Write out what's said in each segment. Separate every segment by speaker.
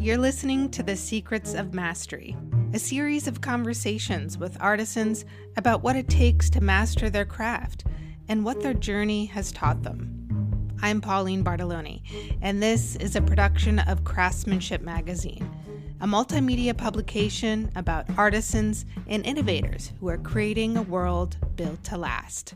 Speaker 1: You're listening to The Secrets of Mastery, a series of conversations with artisans about what it takes to master their craft and what their journey has taught them. I'm Pauline Bartoloni, and this is a production of Craftsmanship Magazine, a multimedia publication about artisans and innovators who are creating a world built to last.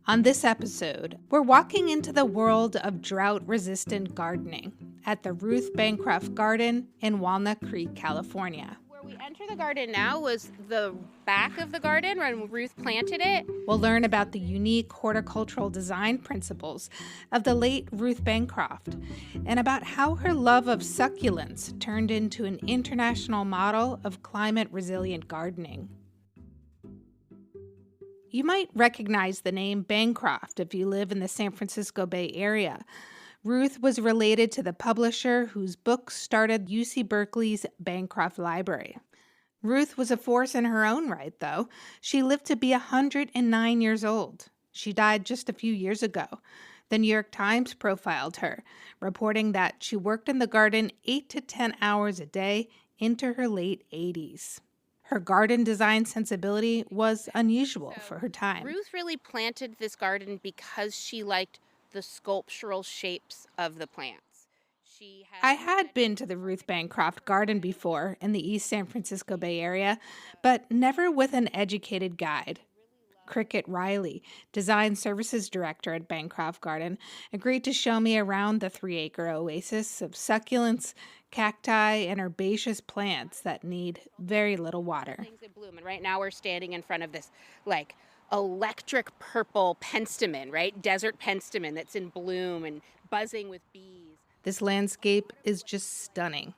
Speaker 1: On this episode, we're walking into the world of drought-resistant gardening at the Ruth Bancroft Garden in Walnut Creek, California.
Speaker 2: Where we enter the garden now was the back of the garden when Ruth planted it.
Speaker 1: We'll learn about the unique horticultural design principles of the late Ruth Bancroft and about how her love of succulents turned into an international model of climate-resilient gardening. You might recognize the name Bancroft if you live in the San Francisco Bay Area. Ruth was related to the publisher whose books started UC Berkeley's Bancroft Library. Ruth was a force in her own right, though. She lived to be 109 years old. She died just a few years ago. The New York Times profiled her, reporting that she worked in the garden 8 to 10 hours a day into her late 80s. Her garden design sensibility was unusual for her time.
Speaker 2: Ruth really planted this garden because she liked the sculptural shapes of the plants.
Speaker 1: I had been to the Ruth Bancroft Garden before in the East San Francisco Bay Area, but never with an educated guide. Cricket Riley, design services director at Bancroft Garden, agreed to show me around the 3-acre oasis of succulents, cacti, and herbaceous plants that need very little water.
Speaker 2: Things that bloom, and right now we're standing in front of this electric purple penstemon, right? Desert penstemon that's in bloom and buzzing with bees.
Speaker 1: This landscape is just stunning.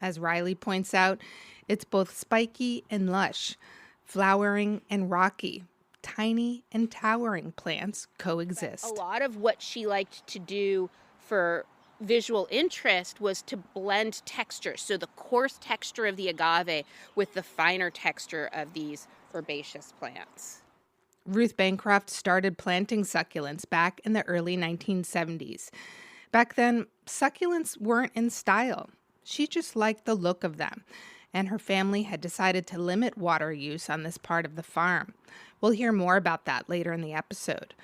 Speaker 1: As Riley points out, it's both spiky and lush, flowering and rocky. Tiny and towering plants coexist.
Speaker 2: A lot of what she liked to do for visual interest was to blend textures. So the coarse texture of the agave with the finer texture of these herbaceous plants.
Speaker 1: Ruth Bancroft started planting succulents back in the early 1970s. Back then, succulents weren't in style. She just liked the look of them, and her family had decided to limit water use on this part of the farm. We'll hear more about that later in the episode.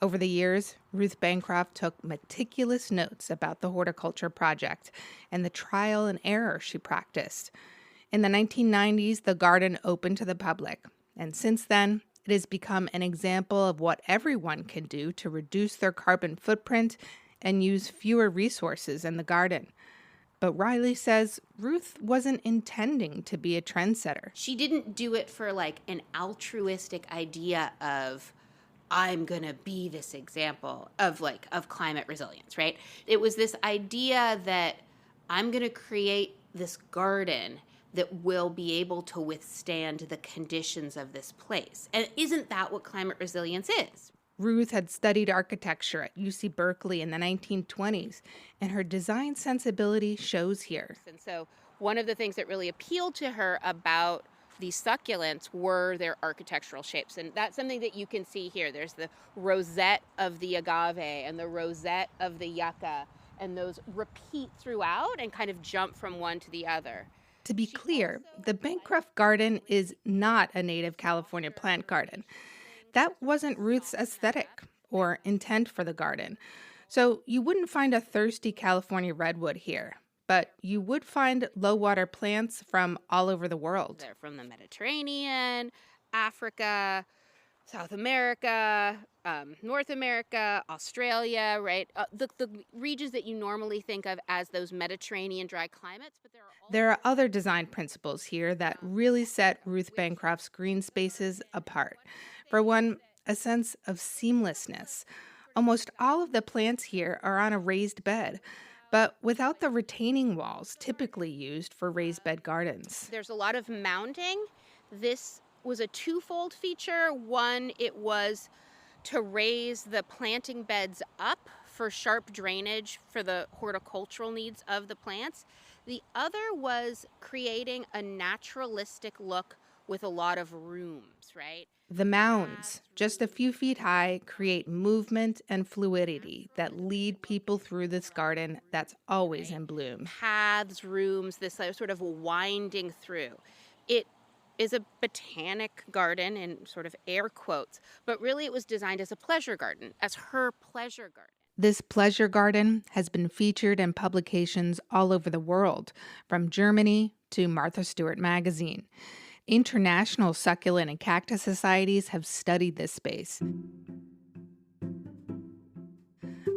Speaker 1: Over the years, Ruth Bancroft took meticulous notes about the horticulture project and the trial and error she practiced. In the 1990s, the garden opened to the public, and since then, it has become an example of what everyone can do to reduce their carbon footprint and use fewer resources in the garden. But Riley says Ruth wasn't intending to be a trendsetter.
Speaker 2: She didn't do it for an altruistic idea of, I'm going to be this example of climate resilience, right? It was this idea that I'm going to create this garden that will be able to withstand the conditions of this place. And isn't that what climate resilience is?
Speaker 1: Ruth had studied architecture at UC Berkeley in the 1920s, and her design sensibility shows here.
Speaker 2: And so one of the things that really appealed to her about these succulents were their architectural shapes. And that's something that you can see here. There's the rosette of the agave and the rosette of the yucca, and those repeat throughout and kind of jump from one to the other.
Speaker 1: To be clear, the Bancroft Garden is not a native California plant garden. That wasn't Ruth's aesthetic or intent for the garden. So you wouldn't find a thirsty California redwood here, but you would find low-water plants from all over the world.
Speaker 2: They're from the Mediterranean, Africa, South America, North America, Australia, right? The regions that you normally think of as those Mediterranean dry climates. But
Speaker 1: there are other design principles here that really set Ruth Bancroft's green spaces apart. For one, a sense of seamlessness. Almost all of the plants here are on a raised bed, but without the retaining walls typically used for raised bed gardens.
Speaker 2: There's a lot of mounding. This was a twofold feature. One, it was to raise the planting beds up for sharp drainage for the horticultural needs of the plants. The other was creating a naturalistic look with a lot of rooms, right?
Speaker 1: The mounds, just a few feet high, create movement and fluidity that lead people through this garden that's always in bloom.
Speaker 2: Paths, rooms, this sort of winding through. It is a botanic garden in sort of air quotes, but really it was designed as a pleasure garden, as her pleasure garden.
Speaker 1: This pleasure garden has been featured in publications all over the world, from Germany to Martha Stewart magazine. International succulent and cactus societies have studied this space.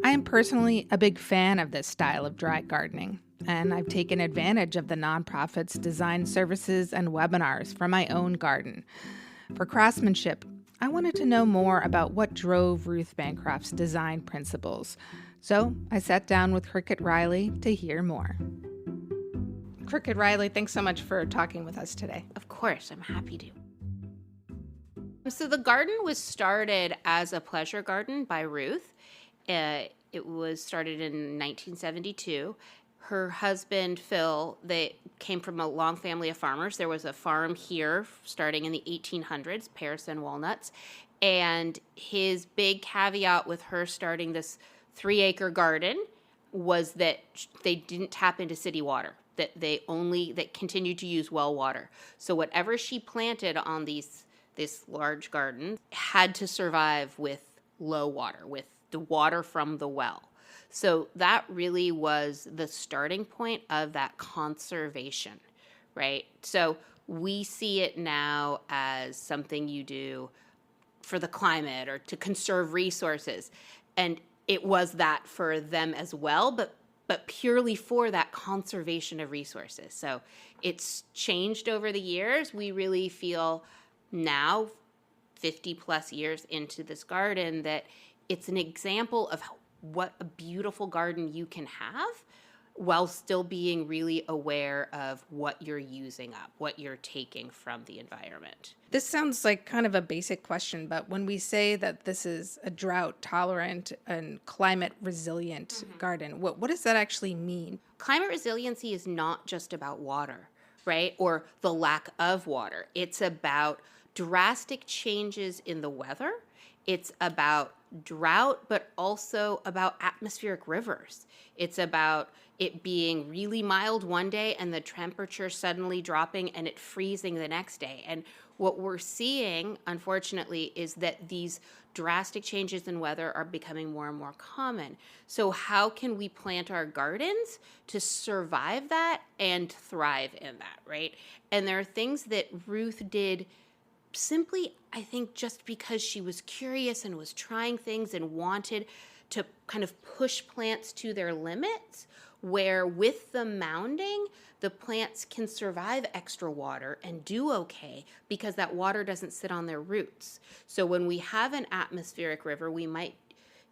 Speaker 1: I am personally a big fan of this style of dry gardening, and I've taken advantage of the nonprofit's design services and webinars for my own garden. For craftsmanship, I wanted to know more about what drove Ruth Bancroft's design principles, so I sat down with Cricket Riley to hear more. Cricket Riley, thanks so much for talking with us today.
Speaker 2: Of course, I'm happy to. So the garden was started as a pleasure garden by Ruth. It was started in 1972. Her husband, Phil, they came from a long family of farmers. There was a farm here starting in the 1800s, pears and walnuts. And his big caveat with her starting this 3-acre garden was that they didn't tap into city water, that that continued to use well water. So whatever she planted on this large garden had to survive with low water, with the water from the well. So that really was the starting point of that conservation, right? So we see it now as something you do for the climate or to conserve resources. And it was that for them as well, but purely for that conservation of resources. So it's changed over the years. We really feel now, 50 plus years into this garden, that it's an example of what a beautiful garden you can have while still being really aware of what you're using up, what you're taking from the environment.
Speaker 1: This sounds like kind of a basic question, but when we say that this is a drought tolerant and climate resilient garden, what does that actually mean?
Speaker 2: Climate resiliency is not just about water, right? Or the lack of water. It's about drastic changes in the weather. It's about drought, but also about atmospheric rivers. It's about it being really mild one day and the temperature suddenly dropping and it freezing the next day. And what we're seeing, unfortunately, is that these drastic changes in weather are becoming more and more common. So how can we plant our gardens to survive that and thrive in that, right? And there are things that Ruth did simply, I think, just because she was curious and was trying things and wanted to kind of push plants to their limits, where with the mounding, the plants can survive extra water and do okay because that water doesn't sit on their roots. So when we have an atmospheric river, we might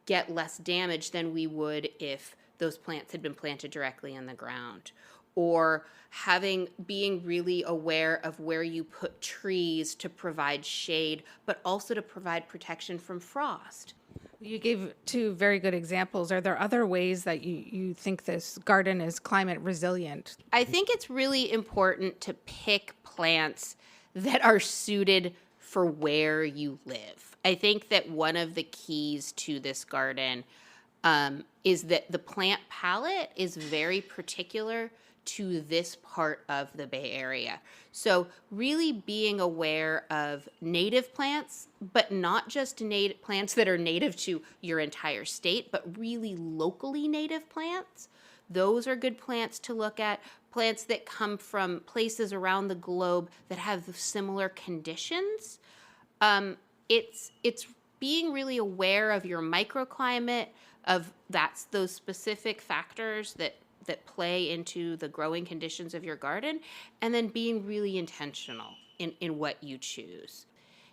Speaker 2: get less damage than we would if those plants had been planted directly in the ground. Or being really aware of where you put trees to provide shade, but also to provide protection from frost.
Speaker 1: You gave two very good examples. Are there other ways that you think this garden is climate resilient?
Speaker 2: I think it's really important to pick plants that are suited for where you live. I think that one of the keys to this garden is that the plant palette is very particular to this part of the Bay Area. So really being aware of native plants, but not just native plants that are native to your entire state, but really locally native plants. Those are good plants to look at. Plants that come from places around the globe that have similar conditions. It's being really aware of your microclimate, of those specific factors that play into the growing conditions of your garden, and then being really intentional in what you choose.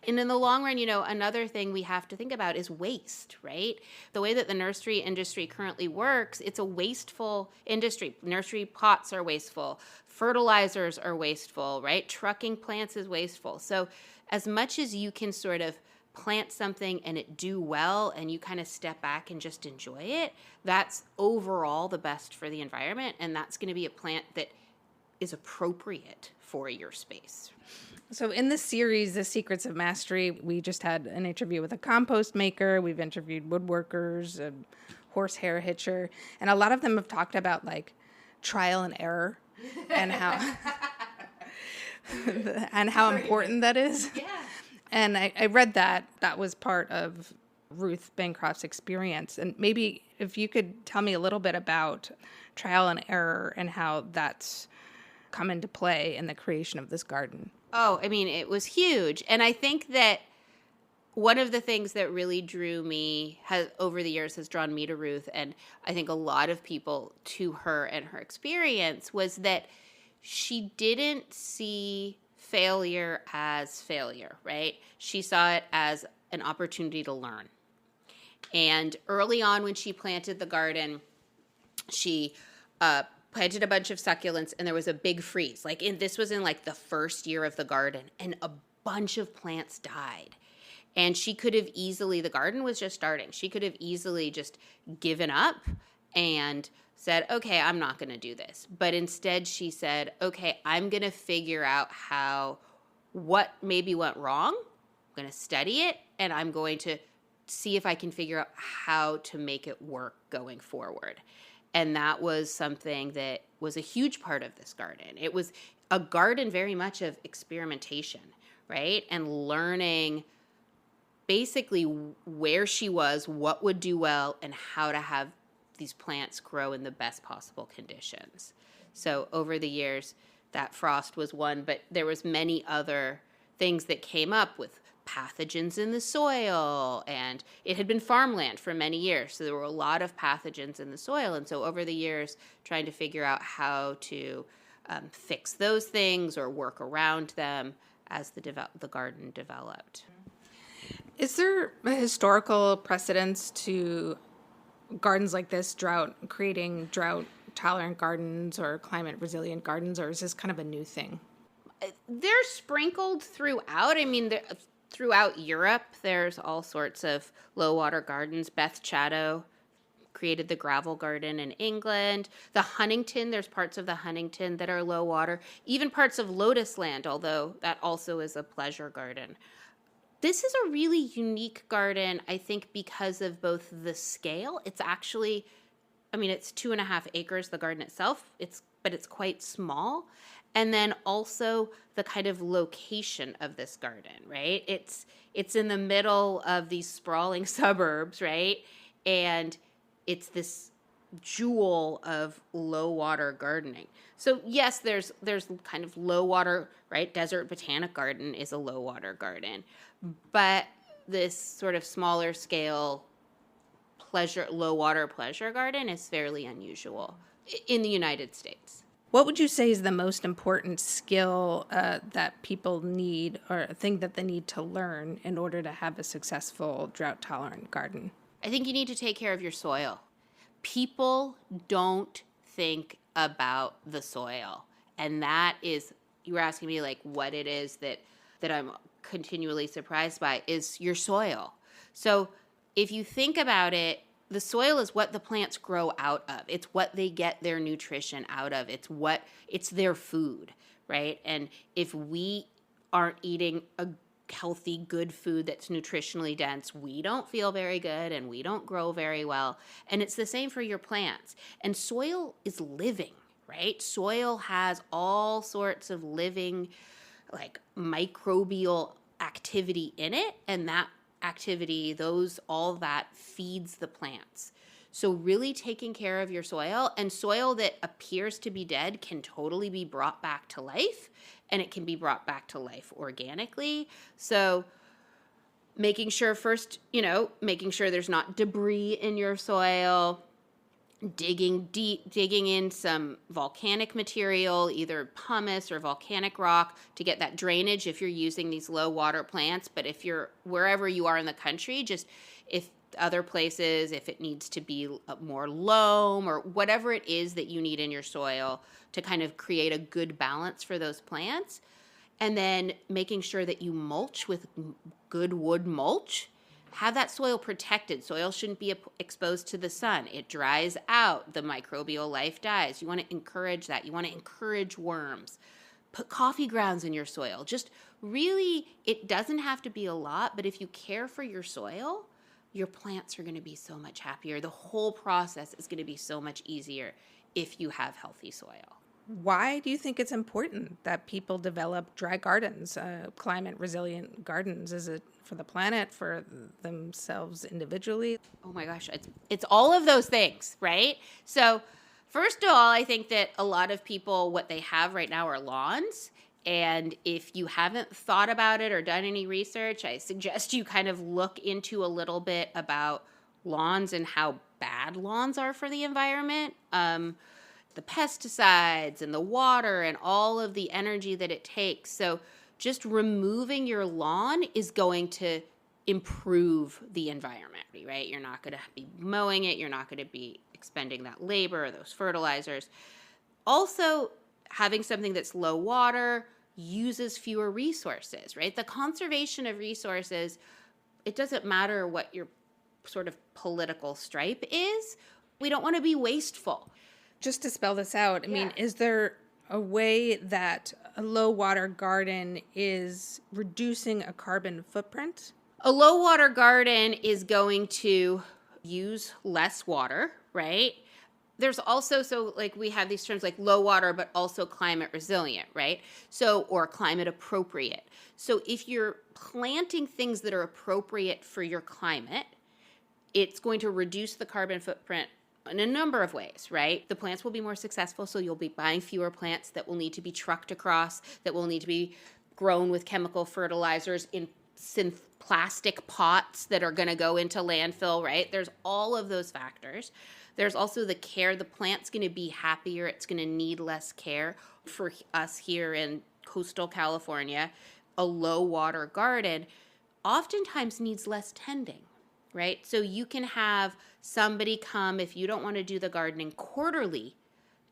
Speaker 2: And in the long run, another thing we have to think about is waste, right? The way that the nursery industry currently works, it's a wasteful industry. Nursery pots are wasteful. Fertilizers are wasteful, right? Trucking plants is wasteful. So as much as you can sort of plant something and it do well and you kind of step back and just enjoy it, that's overall the best for the environment, and that's going to be a plant that is appropriate for your space.
Speaker 1: So in this series, The Secrets of Mastery, we just had an interview with a compost maker. We've interviewed woodworkers, a horsehair hitcher, and a lot of them have talked about like trial and error and how and how important that is.
Speaker 2: Yeah.
Speaker 1: And I read that was part of Ruth Bancroft's experience. And maybe if you could tell me a little bit about trial and error and how that's come into play in the creation of this garden.
Speaker 2: Oh, I mean, it was huge. And I think that one of the things that really drew me over the years has drawn me to Ruth, and I think a lot of people to her and her experience, was that she didn't see failure as failure, right? She saw it as an opportunity to learn. And early on when she planted the garden, she planted a bunch of succulents, and there was a big freeze. This was in like the first year of the garden, and a bunch of plants died. And she could have easily, the garden was just starting, she could have easily just given up and said, okay, I'm not going to do this. But instead she said, okay, I'm going to figure out what maybe went wrong. I'm going to study it, and I'm going to see if I can figure out how to make it work going forward. And that was something that was a huge part of this garden. It was a garden very much of experimentation, right? And learning basically where she was, what would do well, and how to have these plants grow in the best possible conditions. So over the years, that frost was one, but there was many other things that came up with pathogens in the soil, and it had been farmland for many years, so there were a lot of pathogens in the soil. And so over the years, trying to figure out how to fix those things or work around them as the garden developed.
Speaker 1: Is there a historical precedence to gardens like this, creating drought-tolerant gardens or climate-resilient gardens, or is this kind of a new thing?
Speaker 2: They're sprinkled throughout. I mean, throughout Europe, there's all sorts of low-water gardens. Beth Chatto created the gravel garden in England. The Huntington, there's parts of the Huntington that are low water. Even parts of Lotus Land, although that also is a pleasure garden. This is a really unique garden, I think, because of both the scale. It's actually, I mean, it's 2.5 acres, the garden itself, but it's quite small. And then also the kind of location of this garden, right? It's in the middle of these sprawling suburbs, right? And it's this jewel of low water gardening. So yes, there's kind of low water, right? Desert Botanic Garden is a low water garden, but this sort of smaller scale low water pleasure garden is fairly unusual in the United States.
Speaker 1: What would you say is the most important skill that people need, or a thing that they need to learn in order to have a successful drought-tolerant garden?
Speaker 2: I think you need to take care of your soil. People don't think about the soil. And that is, you were asking me like what it is that I'm continually surprised by, is your soil. So if you think about it, the soil is what the plants grow out of. It's what they get their nutrition out of. It's their food, right? And if we aren't eating a healthy, good food that's nutritionally dense, we don't feel very good and we don't grow very well. And it's the same for your plants. And soil is living, right? Soil has all sorts of living, like microbial activity in it, and that activity, all that feeds the plants. So really taking care of your soil, and soil that appears to be dead can totally be brought back to life, and it can be brought back to life organically. So making sure there's not debris in your soil, digging in some volcanic material, either pumice or volcanic rock, to get that drainage if you're using these low water plants. But if you're wherever you are in the country, just if other places, if it needs to be more loam or whatever it is that you need in your soil to kind of create a good balance for those plants. And then making sure that you mulch with good wood mulch. Have that soil protected. Soil shouldn't be exposed to the sun. It dries out. The microbial life dies. You want to encourage that. You want to encourage worms. put coffee grounds in your soil. Just really, it doesn't have to be a lot, but if you care for your soil, your plants are going to be so much happier. The whole process is going to be so much easier if you have healthy soil.
Speaker 1: Why do you think it's important that people develop dry gardens, climate resilient gardens? Is it for the planet, for themselves individually?
Speaker 2: Oh my gosh, it's all of those things, right? So first of all, I think that a lot of people, what they have right now are lawns. And if you haven't thought about it or done any research, I suggest you kind of look into a little bit about lawns and how bad lawns are for the environment. The pesticides and the water and all of the energy that it takes. So just removing your lawn is going to improve the environment, right? You're not going to be mowing it. You're not going to be expending that labor or those fertilizers. Also, having something that's low water uses fewer resources, right? The conservation of resources, it doesn't matter what your sort of political stripe is. We don't want to be wasteful.
Speaker 1: Just to spell this out, I mean, is there a way that a low water garden is reducing a carbon footprint?
Speaker 2: A low water garden is going to use less water, right? There's also, so like we have these terms like low water, but also climate resilient, right? So, or climate appropriate. So if you're planting things that are appropriate for your climate, it's going to reduce the carbon footprint in a number of ways, right? The plants will be more successful, so you'll be buying fewer plants that will need to be trucked across, that will need to be grown with chemical fertilizers in plastic pots that are going to go into landfill, right? There's all of those factors. There's also the care. The plant's going to be happier. It's going to need less care. For us here in coastal California, a low water garden oftentimes needs less tending, right? So you can have somebody come, if you don't want to do the gardening quarterly,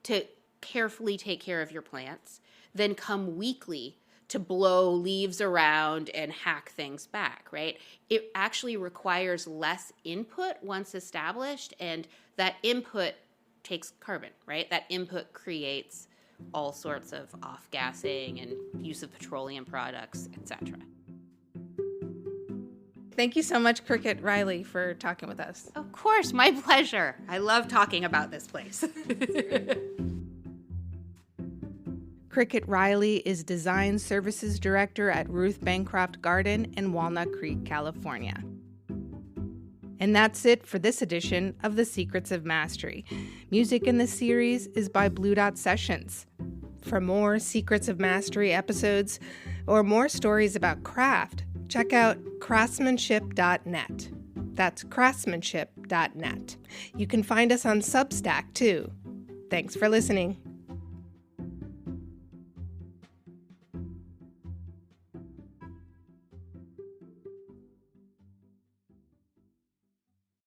Speaker 2: to carefully take care of your plants, then come weekly to blow leaves around and hack things back, right? It actually requires less input once established, and that input takes carbon, right? That input creates all sorts of off-gassing and use of petroleum products, etc.
Speaker 1: Thank you so much, Cricket Riley, for talking with us.
Speaker 2: Of course, my pleasure. I love talking about this place.
Speaker 1: Cricket Riley is Design Services Director at Ruth Bancroft Garden in Walnut Creek, California. And that's it for this edition of The Secrets of Mastery. Music in this series is by Blue Dot Sessions. For more Secrets of Mastery episodes or more stories about craft, check out craftsmanship.net. That's craftsmanship.net. You can find us on Substack, too. Thanks for listening.